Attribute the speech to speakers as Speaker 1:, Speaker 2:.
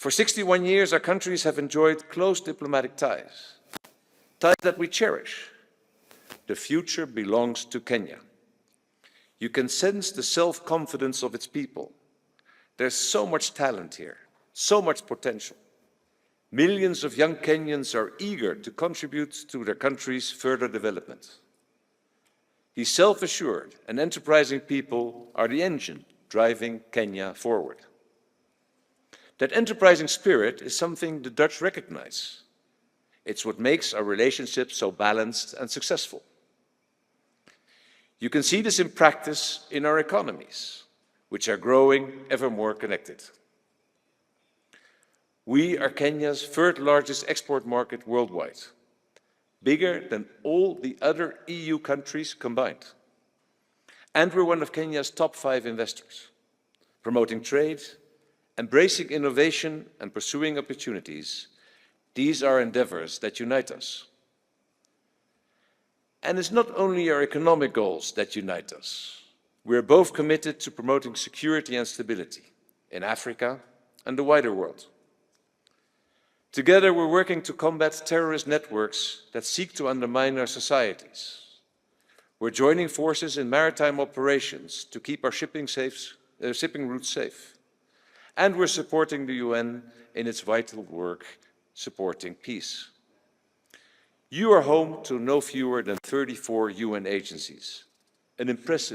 Speaker 1: For 61 years, our countries have enjoyed close diplomatic ties, ties that we cherish. The future belongs to Kenya. You can sense the self-confidence of its people. There's so much talent here, so much potential. Millions of young Kenyans are eager to contribute to their country's further development. These self-assured and enterprising people are the engine driving Kenya forward. That enterprising spirit is something the Dutch recognize. It's what makes our relationship so balanced and successful. You can see this in practice in our economies, which are growing ever more connected. We are Kenya's third largest export market worldwide, bigger than all the other EU countries combined. And we're one of Kenya's top 5 investors, promoting trade, embracing innovation and pursuing opportunities. These are endeavors that unite us. And it's not only our economic goals that unite us. We are both committed to promoting security and stability in Africa and the wider world. Together, we're working to combat terrorist networks that seek to undermine our societies. We're joining forces in maritime operations to keep our shipping routes safe. And we're supporting the UN in its vital work supporting peace. You are home to no fewer than 34 UN agencies, an impressive